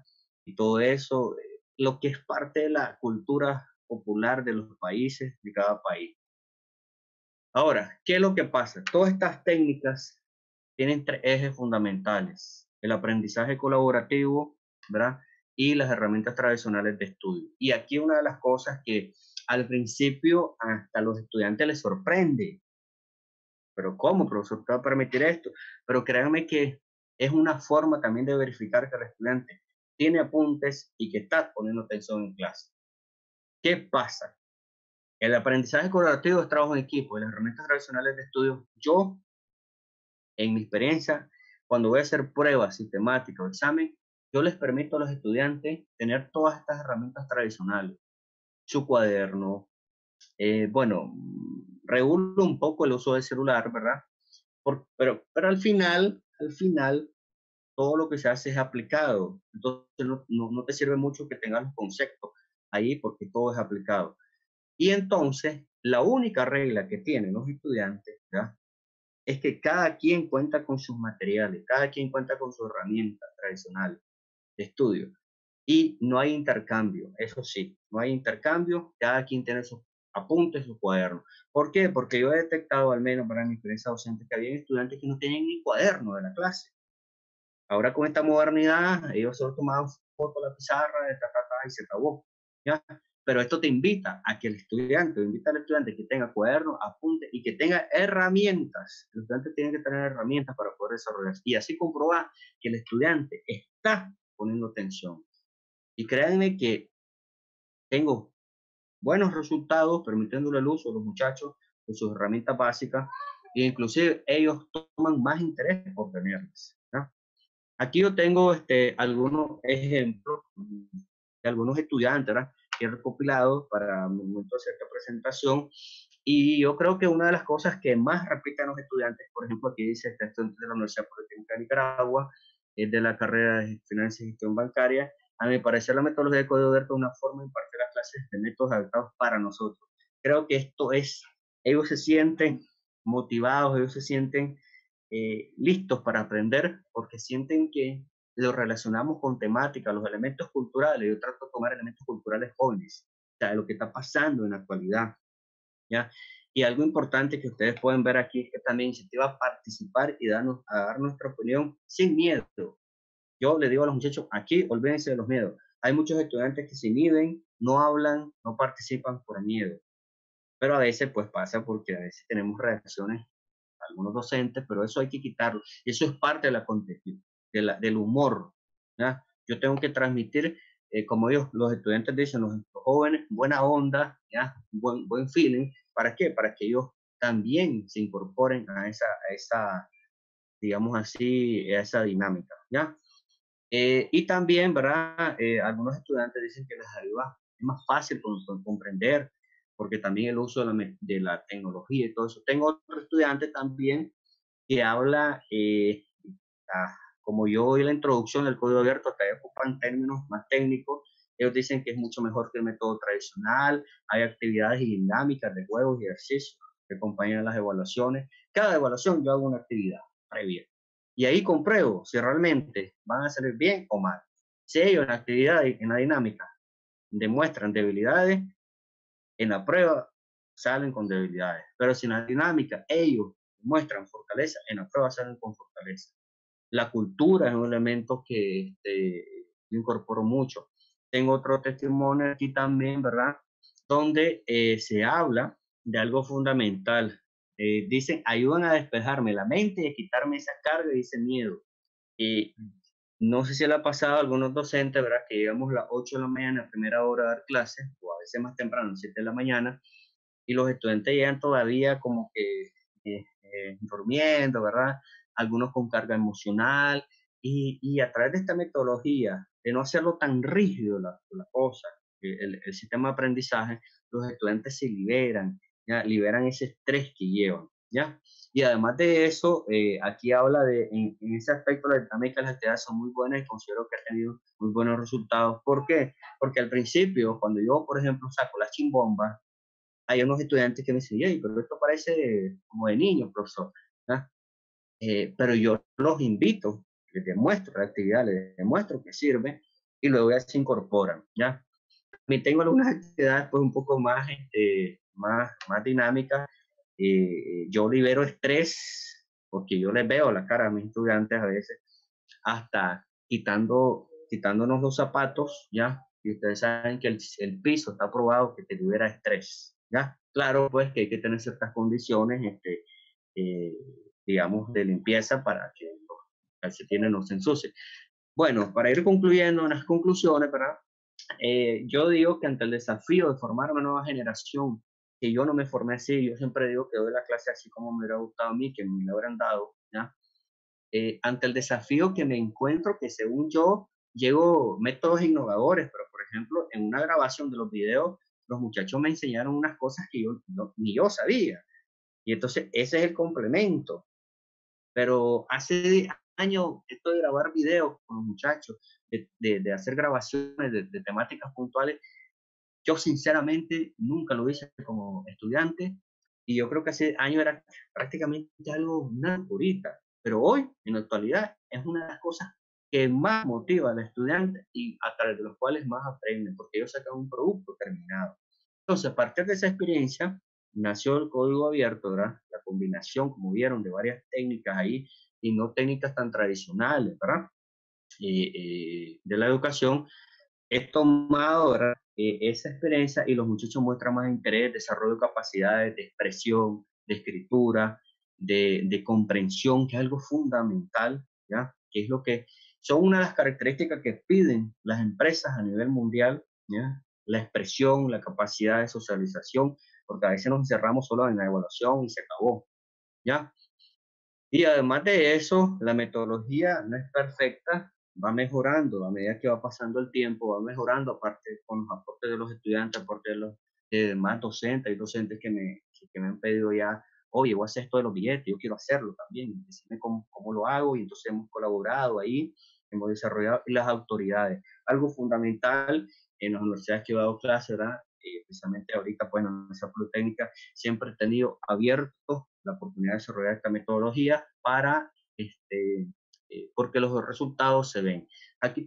Y todo eso, lo que es parte de la cultura popular de los países, de cada país. Ahora, ¿qué es lo que pasa? Todas estas técnicas tienen 3 ejes fundamentales: el aprendizaje colaborativo, ¿verdad? Y las herramientas tradicionales de estudio. Y aquí una de las cosas que al principio hasta a los estudiantes les sorprende, pero ¿cómo, profesor, te va a permitir esto? Pero créanme que es una forma también de verificar que el estudiante tiene apuntes y que está poniendo atención en clase. ¿Qué pasa? El aprendizaje colaborativo es trabajo en equipo y las herramientas tradicionales de estudio, yo En mi experiencia, cuando voy a hacer pruebas sistemáticas o examen, yo les permito a los estudiantes tener todas estas herramientas tradicionales, su cuaderno, bueno, regulo un poco el uso del celular, ¿verdad? Pero al final, todo lo que se hace es aplicado. Entonces, no te sirve mucho que tengas los conceptos ahí porque todo es aplicado. Y entonces, la única regla que tienen los estudiantes, ¿ya? Es que cada quien cuenta con sus materiales, cada quien cuenta con sus herramientas tradicionales de estudio. Y no hay intercambio, eso sí, no hay intercambio, cada quien tiene sus apuntes, sus cuadernos. ¿Por qué? Porque yo he detectado, al menos para mi experiencia docente, que había estudiantes que no tenían ni cuaderno de la clase. Ahora con esta modernidad, ellos solo tomaban foto a la pizarra, y se acabó, ¿ya? Pero esto te invita a que el estudiante, invita al estudiante que tenga cuadernos, apuntes y que tenga herramientas. El estudiante tiene que tener herramientas para poder desarrollarse. Y así comprobar que el estudiante está poniendo atención. Y créanme que tengo buenos resultados permitiéndole el uso a los muchachos de sus herramientas básicas e inclusive ellos toman más interés por tenerlas, ¿no? Aquí yo tengo algunos ejemplos de algunos estudiantes, ¿verdad?, que he recopilado para el momento de hacer esta presentación. Y yo creo que una de las cosas que más replican los estudiantes, por ejemplo, aquí dice este estudiante de la Universidad Politécnica de Nicaragua, es de la carrera de Finanzas y Gestión Bancaria. A mi parecer, la metodología de Código Abierto es una forma de impartir las clases de métodos adaptados para nosotros. Creo que esto es, ellos se sienten motivados, ellos se sienten listos para aprender porque sienten que lo relacionamos con temática, los elementos culturales. Yo trato de tomar elementos culturales jóvenes, o sea, de lo que está pasando en la actualidad, ¿ya? Y algo importante que ustedes pueden ver aquí es que también incentiva a participar y a dar nuestra opinión sin miedo. Yo le digo a los muchachos, aquí olvídense de los miedos. Hay muchos estudiantes que se inhiben, no hablan, no participan por miedo. Pero a veces pues pasa porque a veces tenemos reacciones algunos docentes, pero eso hay que quitarlo. Eso es parte de del humor, ¿ya? Yo tengo que transmitir, como ellos, los estudiantes dicen, los jóvenes, buena onda, ¿ya? Buen feeling. ¿Para qué? Para que ellos también se incorporen a esa, digamos así, a esa dinámica, ¿ya? Y también, ¿verdad? Algunos estudiantes dicen que les ayuda, es más fácil comprender, porque también el uso de la tecnología y todo eso. Tengo otro estudiante también que habla, como yo oí la introducción del código abierto, hasta ahí ocupan términos más técnicos. Ellos dicen que es mucho mejor que el método tradicional, hay actividades y dinámicas de juegos y ejercicios que acompañan las evaluaciones. Cada evaluación yo hago una actividad previa y ahí compruebo si realmente van a salir bien o mal. Si ellos en la actividad, en la dinámica, demuestran debilidades, en la prueba salen con debilidades. Pero si en la dinámica ellos muestran fortaleza, en la prueba salen con fortaleza. La cultura es un elemento que incorporo mucho. Tengo otro testimonio aquí también, ¿verdad? Donde se habla de algo fundamental. Dicen, ayudan a despejarme la mente y a quitarme esa carga y ese miedo. Y no sé si le ha pasado a algunos docentes, ¿verdad? Que llegamos a las 8 de la mañana, a primera hora a dar clases, o a veces más temprano, 7 de la mañana, y los estudiantes llegan todavía como que durmiendo, ¿verdad? Algunos con carga emocional, y a través de esta metodología, de no hacerlo tan rígido la cosa, el sistema de aprendizaje, los estudiantes se liberan, ¿ya? Liberan ese estrés que llevan, ¿ya? Y además de eso, aquí habla en ese aspecto, la dinámica de las actividades son muy buenas y considero que ha tenido muy buenos resultados. ¿Por qué? Porque al principio, cuando yo, por ejemplo, saco la chimbomba, hay unos estudiantes que me dicen, hey, pero esto parece como de niño, profesor, ¿ah? Pero yo los invito, les demuestro la actividad, les demuestro que sirve y luego ya se incorporan, ¿ya? También tengo algunas actividades pues un poco más, más dinámicas. Yo libero estrés porque yo les veo la cara a mis estudiantes a veces, hasta quitándonos los zapatos, ¿ya? Y ustedes saben que el piso está probado que te libera estrés, ¿ya? Claro, pues que hay que tener ciertas condiciones, eh, digamos, de limpieza para que los calcetines no se ensucien. Bueno, para ir concluyendo unas conclusiones, ¿verdad? Yo digo que ante el desafío de formar una nueva generación, que yo no me formé así, yo siempre digo que doy la clase así como me hubiera gustado a mí, que me la hubieran dado, ¿ya? ante el desafío que me encuentro, que según yo llego métodos innovadores, pero por ejemplo, en una grabación de los videos, los muchachos me enseñaron unas cosas que ni yo sabía. Y entonces ese es el complemento. Pero hace años esto de grabar videos con los muchachos, de hacer grabaciones de temáticas puntuales, yo sinceramente nunca lo hice como estudiante y yo creo que hace años era prácticamente algo una ahorita, pero hoy, en la actualidad, es una de las cosas que más motiva al estudiante y a través de los cuales más aprenden, porque ellos sacan un producto terminado. Entonces, a partir de esa experiencia, nació el código abierto, ¿verdad? La combinación, como vieron, de varias técnicas ahí y no técnicas tan tradicionales, ¿verdad? De la educación. He tomado, ¿verdad? Esa experiencia y los muchachos muestran más interés, desarrollo de capacidades de expresión, de escritura, de comprensión, que es algo fundamental, ¿ya? Que es lo que son una de las características que piden las empresas a nivel mundial, ¿ya? La expresión, la capacidad de socialización, porque a veces nos encerramos solo en la evaluación y se acabó, ¿ya? Y además de eso, la metodología no es perfecta, va mejorando a medida que va pasando el tiempo, va mejorando aparte con los aportes de los estudiantes, aportes de los demás docentes y docentes que me han pedido ya, oye, voy a hacer esto de los billetes, yo quiero hacerlo también, decime cómo lo hago y entonces hemos colaborado ahí, hemos desarrollado y las autoridades. Algo fundamental en las universidades que he dado clase, ¿verdad? Precisamente ahorita pues en la Universidad Politécnica siempre he tenido abierto la oportunidad de desarrollar esta metodología para, porque los resultados se ven. Aquí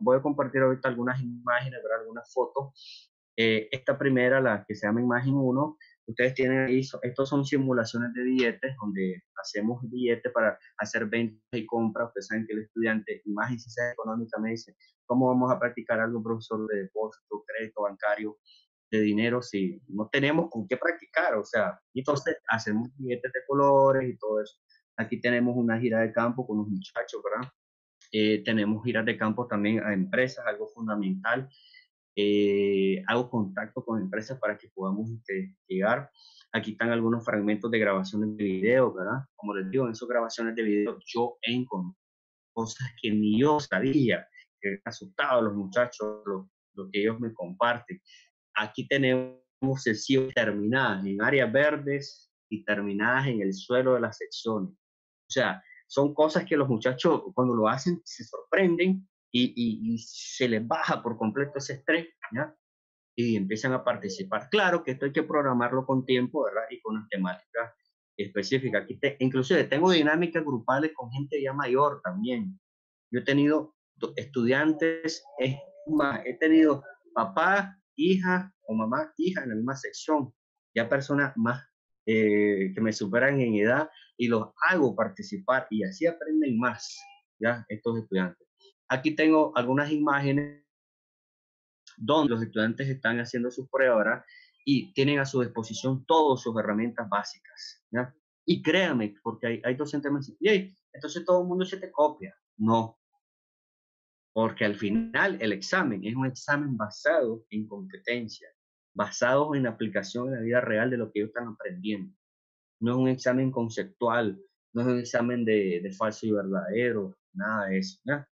voy a compartir ahorita algunas imágenes, ¿verdad? Algunas fotos. Esta primera, la que se llama imagen uno, ustedes tienen ahí, estos son simulaciones de billetes, donde hacemos billetes para hacer ventas y compras. Ustedes saben que el estudiante, y más si sea económica, me dice, ¿cómo vamos a practicar algo, profesor, de depósito, crédito bancario? De dinero si no tenemos con qué practicar, o sea, entonces hacemos billetes de colores y todo eso. Aquí tenemos una gira de campo con los muchachos, ¿verdad? Tenemos giras de campo también a empresas, algo fundamental. Hago contacto con empresas para que podamos llegar. Aquí están algunos fragmentos de grabaciones de video, ¿verdad? Como les digo, en esas grabaciones de video yo he encontrado cosas que ni yo sabía, que han asustado a los muchachos, lo que ellos me comparten. Aquí tenemos sesiones terminadas en áreas verdes y terminadas en el suelo de las secciones. O sea, son cosas que los muchachos cuando lo hacen se sorprenden y se les baja por completo ese estrés, ¿ya? Y empiezan a participar. Claro que esto hay que programarlo con tiempo, ¿verdad? Y con las temáticas específicas. Inclusive tengo dinámicas grupales con gente ya mayor también. Yo he tenido estudiantes, he tenido papá, hija o mamá, hija en la misma sección, ya personas más que me superan en edad y los hago participar y así aprenden más, ya, estos estudiantes. Aquí tengo algunas imágenes donde los estudiantes están haciendo sus pruebas, ¿verdad? Y tienen a su disposición todas sus herramientas básicas, ¿ya? Y créanme, porque hay docentes que me dicen, "Yey, entonces todo el mundo se te copia". No, porque al final el examen es un examen basado en competencia, basado en la aplicación en la vida real de lo que ellos están aprendiendo. No es un examen conceptual, no es un examen de falso y verdadero, nada de eso, ¿ya?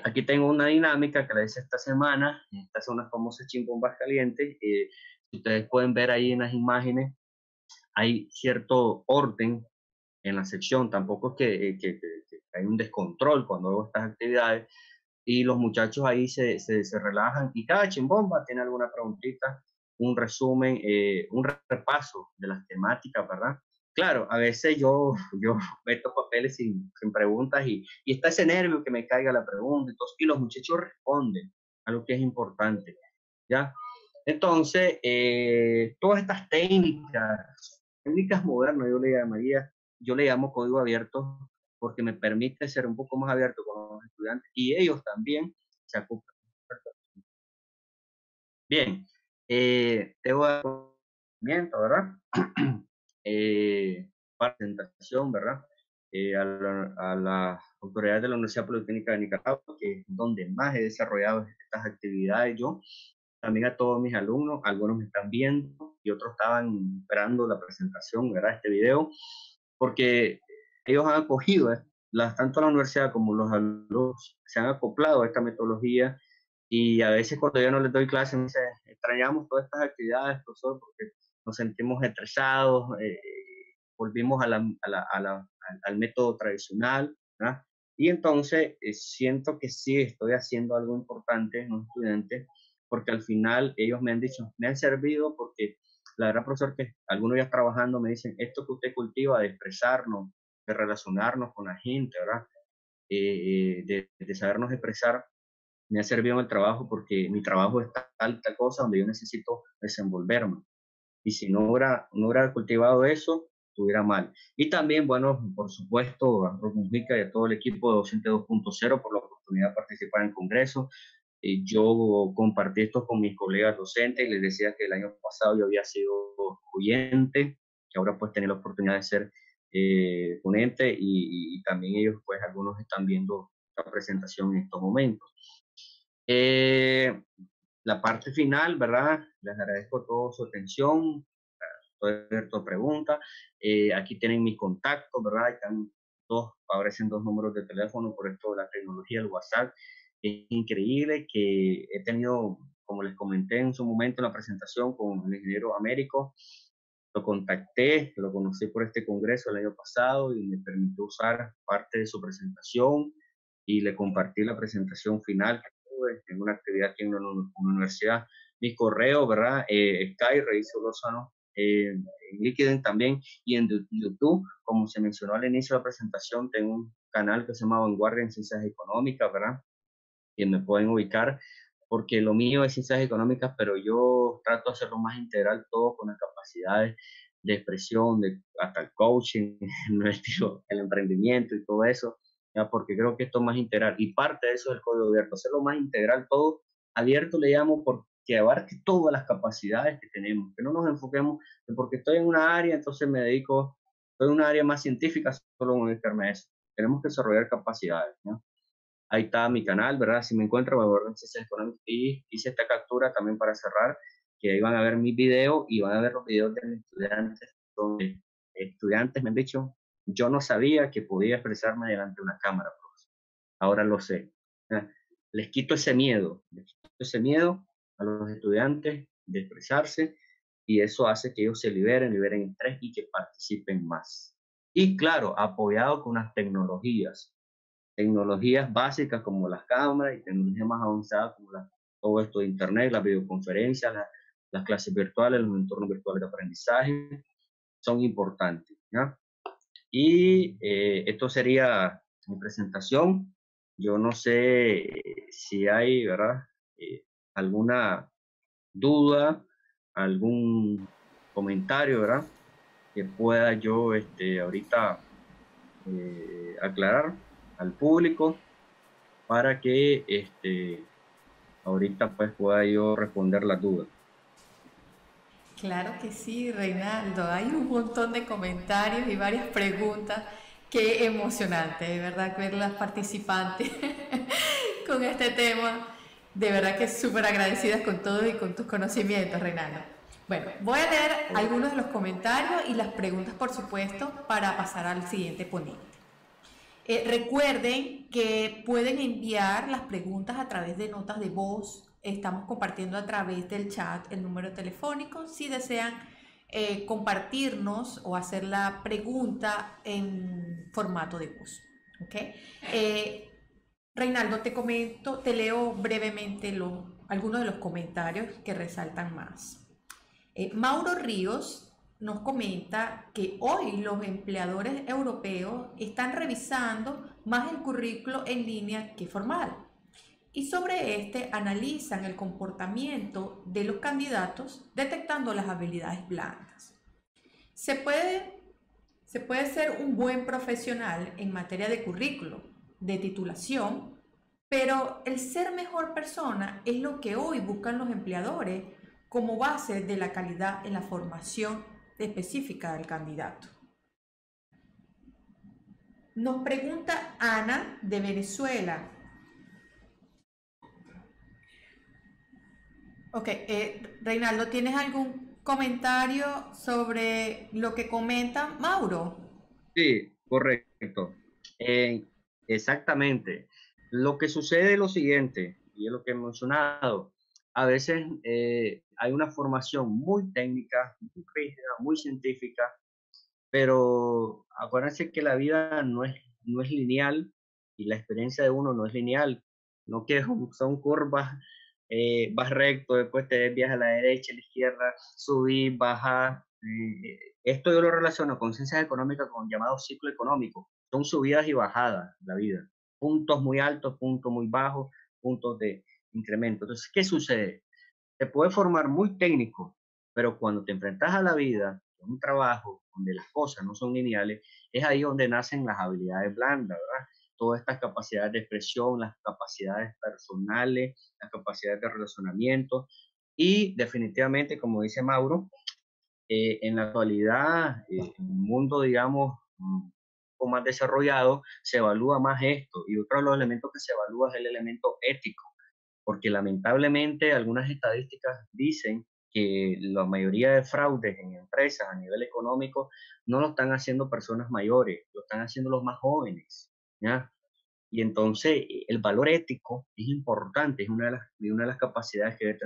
Aquí tengo una dinámica que la hice esta semana. Estas son las famosas chimbombas calientes. Si ustedes pueden ver ahí en las imágenes, hay cierto orden en la sección. Tampoco es que hay un descontrol cuando hago estas actividades. Y los muchachos ahí se relajan y cada chimbomba tiene alguna preguntita, un resumen, un repaso de las temáticas, ¿verdad? Claro, a veces yo meto papeles sin preguntas y está ese nervio que me caiga la pregunta, entonces, y los muchachos responden a lo que es importante, ¿ya? Entonces, todas estas técnicas modernas, yo le llamo código abierto porque me permite ser un poco más abierto con los estudiantes y ellos también se acoplan. Bien, tengo conocimiento, ¿verdad? Presentación, ¿verdad? A las autoridades de la Universidad Politécnica de Nicaragua, que es donde más he desarrollado estas actividades yo. También a todos mis alumnos, algunos me están viendo y otros estaban esperando la presentación, ¿verdad? Este video, porque ellos han acogido, tanto la universidad como los alumnos se han acoplado a esta metodología y a veces cuando yo no les doy clase me dicen, extrañamos todas estas actividades, profesor, porque nos sentimos estresados, volvimos al método tradicional, ¿verdad? Y entonces siento que sí estoy haciendo algo importante en los estudiantes, porque al final ellos me han dicho, me han servido porque la verdad, profesor, que algunos días trabajando me dicen, esto que usted cultiva de expresarnos, de relacionarnos con la gente, ¿verdad? De sabernos expresar, me ha servido en el trabajo porque mi trabajo es tal cosa donde yo necesito desenvolverme. Y si no hubiera cultivado eso, estuviera mal. Y también, bueno, por supuesto, a Rob Mujica y a todo el equipo de Docente 2.0 por la oportunidad de participar en el Congreso. Yo compartí esto con mis colegas docentes y les decía que el año pasado yo había sido oyente, que ahora pues tenía la oportunidad de ser ponente y también ellos pues algunos están viendo la presentación en estos momentos. La parte final, ¿verdad? Les agradezco toda su atención, estoy abierto a preguntas. Aquí tienen mi contacto, ¿verdad? Están aparecen dos números de teléfono por esto de la tecnología, el WhatsApp. Es increíble que he tenido, como les comenté en su momento en la presentación con el ingeniero Américo, lo contacté, lo conocí por este congreso el año pasado y me permitió usar parte de su presentación y le compartí la presentación final que tuve en una actividad aquí en una universidad. Mi correo, ¿verdad? Sky, Reizo Lozano, en LinkedIn también y en YouTube, como se mencionó al inicio de la presentación, tengo un canal que se llama Vanguardia en Ciencias Económicas, ¿verdad? Que me pueden ubicar, porque lo mío es ciencias económicas, pero yo trato de hacerlo más integral todo con las capacidades de expresión, hasta el coaching, el emprendimiento y todo eso, ¿ya? Porque creo que esto es más integral y parte de eso es el código abierto, hacerlo más integral todo. Abierto le llamo porque abarque todas las capacidades que tenemos, que no nos enfoquemos porque estoy en una área, entonces me dedico, estoy en una área más científica, solo en dedicarme a eso. Tenemos que desarrollar capacidades, ¿no? Ahí está mi canal, ¿verdad? Si me encuentran, me acuerdo en Ciencias Económicas y hice esta captura también para cerrar, que ahí van a ver mis videos y van a ver los videos de mis estudiantes, donde estudiantes me han dicho, yo no sabía que podía expresarme delante de una cámara, profesor. Ahora lo sé. Les quito ese miedo a los estudiantes de expresarse y eso hace que ellos se liberen estrés y que participen más. Y claro, apoyado con las tecnologías básicas como las cámaras y tecnologías más avanzadas como todo esto de Internet, las videoconferencias, las clases virtuales, los entornos virtuales de aprendizaje, son importantes, ¿ya? Y esto sería mi presentación. Yo no sé si hay, ¿verdad? Alguna duda, algún comentario, ¿verdad? Que pueda yo ahorita aclarar al público para que ahorita pues pueda yo responder las dudas. Claro que sí, Reinaldo. Hay un montón de comentarios y varias preguntas. Qué emocionante, de verdad, ver las participantes con este tema. De verdad que súper agradecidas con todo y con tus conocimientos, Reinaldo. Bueno, voy a leer algunos de los comentarios y las preguntas, por supuesto, para pasar al siguiente ponente. Recuerden que pueden enviar las preguntas a través de notas de voz. Estamos compartiendo a través del chat el número telefónico. Si desean compartirnos o hacer la pregunta en formato de voz. ¿Okay? Reinaldo, te comento, te leo brevemente algunos de los comentarios que resaltan más. Mauro Ríos nos comenta que hoy los empleadores europeos están revisando más el currículo en línea que formal y sobre este analizan el comportamiento de los candidatos detectando las habilidades blandas. Se puede ser un buen profesional en materia de currículo, de titulación, pero el ser mejor persona es lo que hoy buscan los empleadores como base de la calidad en la formación específica del candidato. Nos pregunta Ana de Venezuela. Ok, Reinaldo, ¿tienes algún comentario sobre lo que comenta Mauro? Sí, Correcto. Eh, exactamente. Lo que sucede es lo siguiente, y es lo que he mencionado. A veces hay una formación muy técnica, muy rígida, muy científica, pero acuérdense que la vida no es lineal y la experiencia de uno no es lineal, no que son curvas, vas recto, después te desvías a la derecha, a la izquierda, subir, bajar. Esto yo lo relaciono con ciencias económicas con llamado ciclo económico. Son subidas y bajadas la vida, puntos muy altos, puntos muy bajos, puntos de incremento. Entonces, ¿qué sucede? Te puedes formar muy técnico, pero cuando te enfrentas a la vida, a un trabajo donde las cosas no son lineales, es ahí donde nacen las habilidades blandas, ¿verdad? Todas estas capacidades de expresión, las capacidades personales, las capacidades de relacionamiento y definitivamente, como dice Mauro, en la actualidad, en un mundo, digamos, un poco más desarrollado, se evalúa más esto y otro de los elementos que se evalúa es el elemento ético porque lamentablemente algunas estadísticas dicen que la mayoría de fraudes en empresas a nivel económico no lo están haciendo personas mayores, lo están haciendo los más jóvenes, ¿ya? Y entonces el valor ético es importante, es una de las capacidades que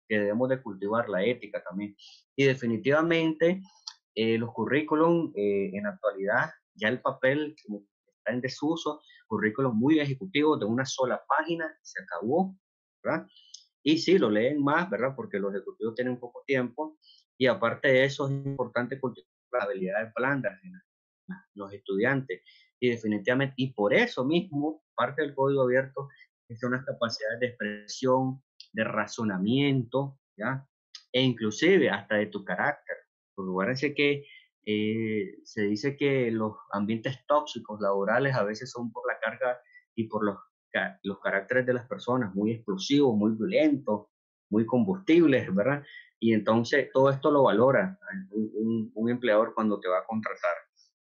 debemos de cultivar, la ética también. Y definitivamente los currículum en la actualidad, ya el papel como está en desuso, currículum muy ejecutivos de una sola página, se acabó, ¿verdad? Y sí, lo leen más, ¿verdad? Porque los ejecutivos tienen poco tiempo y aparte de eso es importante cultivar las habilidades blandas en los estudiantes y definitivamente, y por eso mismo, parte del código abierto son las capacidades de expresión, de razonamiento, ¿ya? E inclusive hasta de tu carácter. Porque parece que se dice que los ambientes tóxicos laborales a veces son por la carga y por los caracteres de las personas, muy explosivos, muy violentos, muy combustibles, ¿verdad? Y entonces todo esto lo valora un empleador cuando te va a contratar.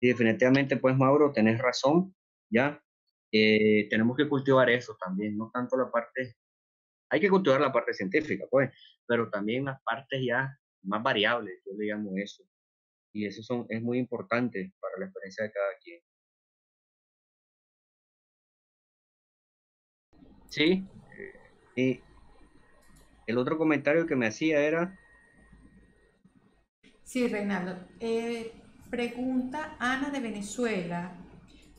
Y definitivamente, pues Mauro, tenés razón, ¿ya? Tenemos que cultivar eso también, no tanto la parte, hay que cultivar la parte científica, pues, pero también las partes ya más variables, yo le llamo eso. Y eso es muy importante para la experiencia de cada quien. Sí, y el otro comentario que me hacía era, Sí, Reinaldo. Pregunta Ana de Venezuela.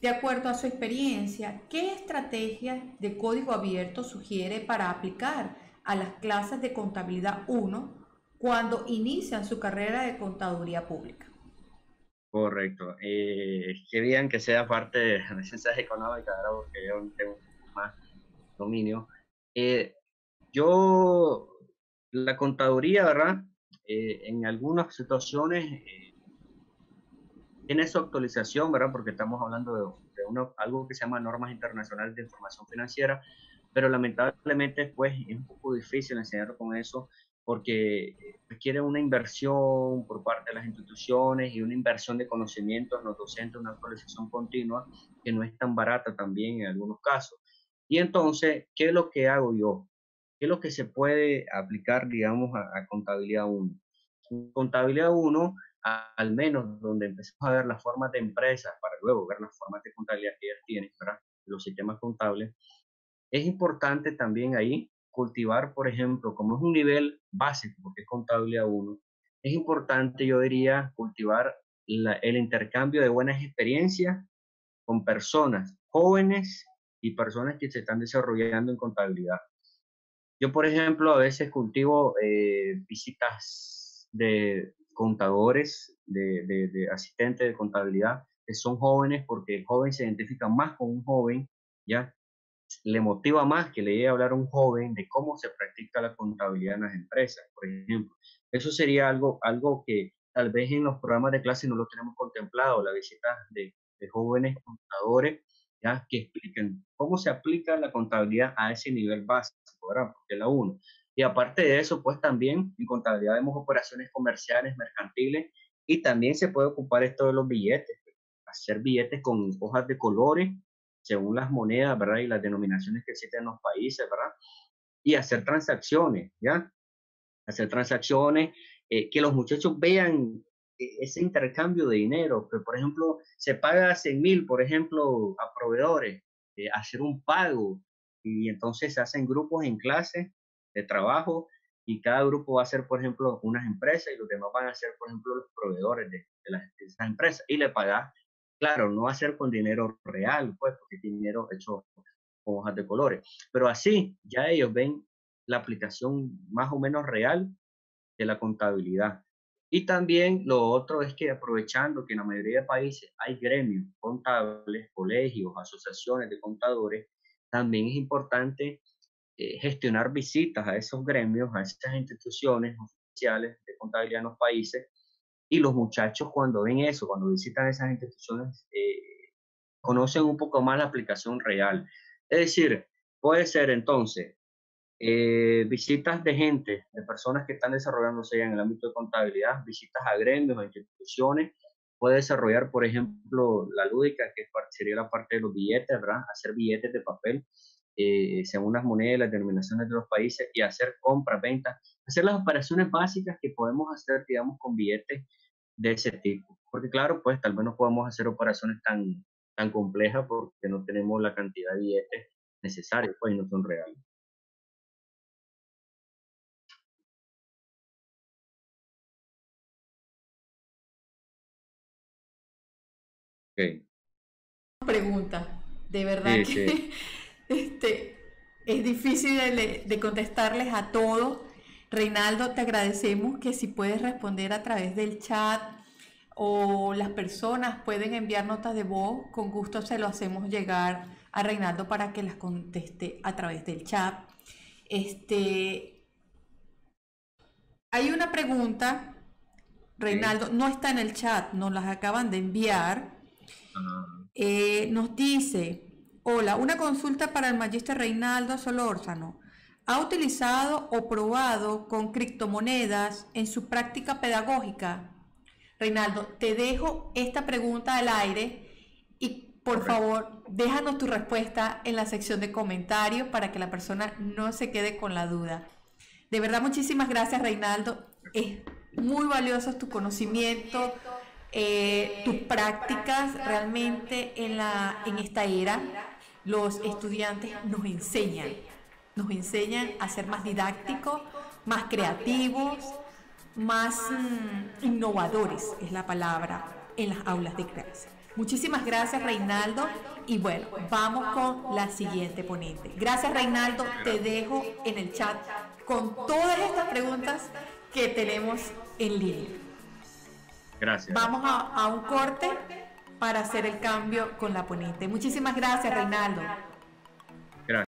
De acuerdo a su experiencia, ¿qué estrategias de código abierto sugiere para aplicar a las clases de contabilidad 1 cuando inician su carrera de contaduría pública? correcto, que bien que sea parte de las ciencias económicas, ¿verdad? Porque yo tengo más dominio. Eh, yo, la contaduría, ¿verdad? En algunas situaciones tiene su actualización, ¿verdad? Porque estamos hablando algo que se llama normas internacionales de información financiera, pero lamentablemente pues es un poco difícil enseñar con eso porque requiere una inversión por parte de las instituciones y una inversión de conocimientos en los docentes, una actualización continua que no es tan barata también en algunos casos. Y entonces, ¿qué es lo que hago yo? ¿Qué es lo que se puede aplicar, digamos, a contabilidad 1? Contabilidad 1 al menos donde empezamos a ver las formas de empresas para luego ver las formas de contabilidad que ellas tienen, ¿verdad? Los sistemas contables, es importante también ahí cultivar, por ejemplo, como es un nivel básico, porque es contabilidad 1, es importante, yo diría, cultivar el intercambio de buenas experiencias con personas jóvenes y personas que se están desarrollando en contabilidad. Yo, por ejemplo, a veces cultivo visitas de contadores, de asistentes de contabilidad, que son jóvenes porque el joven se identifica más con un joven, ¿ya? Le motiva más que le llegue a hablar a un joven de cómo se practica la contabilidad en las empresas, por ejemplo. Eso sería algo que tal vez en los programas de clase no lo tenemos contemplado, la visita de jóvenes contadores, ya que expliquen cómo se aplica la contabilidad a ese nivel básico, ¿verdad? Porque es la uno. Y aparte de eso, pues también en contabilidad vemos operaciones comerciales, mercantiles, y también se puede ocupar esto de los billetes, hacer billetes con hojas de colores según las monedas, ¿verdad? Y las denominaciones que existen en los países, ¿verdad? Y hacer transacciones, ¿ya? Hacer transacciones, que los muchachos vean ese intercambio de dinero, que por ejemplo se paga 100.000, por ejemplo, a proveedores, hacer un pago, y entonces se hacen grupos en clase de trabajo, y cada grupo va a ser, por ejemplo, unas empresas, y los demás van a ser, por ejemplo, los proveedores de esas empresas, y le pagas, claro, no va a ser con dinero real, pues, porque es dinero hecho con hojas de colores, pero así ya ellos ven la aplicación más o menos real de la contabilidad. Y también lo otro es que, aprovechando que en la mayoría de países hay gremios contables, colegios, asociaciones de contadores, también es importante gestionar visitas a esos gremios, a esas instituciones oficiales de contabilidad en los países. Y los muchachos, cuando ven eso, cuando visitan esas instituciones, conocen un poco más la aplicación real. Es decir, puede ser entonces visitas de gente, de personas que están desarrollándose en el ámbito de contabilidad, visitas a gremios, a instituciones. Puede desarrollar, por ejemplo, la lúdica, que sería la parte de los billetes, ¿verdad? Hacer billetes de papel, según las monedas, las denominaciones de los países, y hacer compras, ventas, hacer las operaciones básicas que podemos hacer, digamos, con billetes de ese tipo. Porque claro, pues tal vez no podemos hacer operaciones tan complejas porque no tenemos la cantidad de billetes necesarios, pues, y no son reales. Ok. Pregunta, de verdad Sí, sí. que este, es difícil de contestarles a todos. Reinaldo, te agradecemos que si puedes responder a través del chat o las personas pueden enviar notas de voz, con gusto se lo hacemos llegar a Reinaldo para que las conteste a través del chat. Hay una pregunta, Sí. Reinaldo, no está en el chat, nos las acaban de enviar. Ah, Nos dice, hola, una consulta para el magíster Reinaldo Solórzano. ¿Ha utilizado o probado con criptomonedas en su práctica pedagógica? Reinaldo, te dejo esta pregunta al aire y por correcto. favor déjanos tu respuesta en la sección de comentarios para que la persona no se quede con la duda. De verdad, muchísimas gracias, Reinaldo. Es muy valioso tu conocimiento, tus prácticas realmente en esta era. Los estudiantes nos enseñan a ser más didácticos, más creativos, más innovadores, es la palabra, en las aulas de clase. Muchísimas gracias, Reinaldo. Y bueno, vamos con la siguiente ponente. Gracias, Reinaldo. Te dejo en el chat con todas estas preguntas que tenemos en línea. Gracias. Vamos a un corte para hacer el cambio con la ponente. Muchísimas gracias, Reinaldo.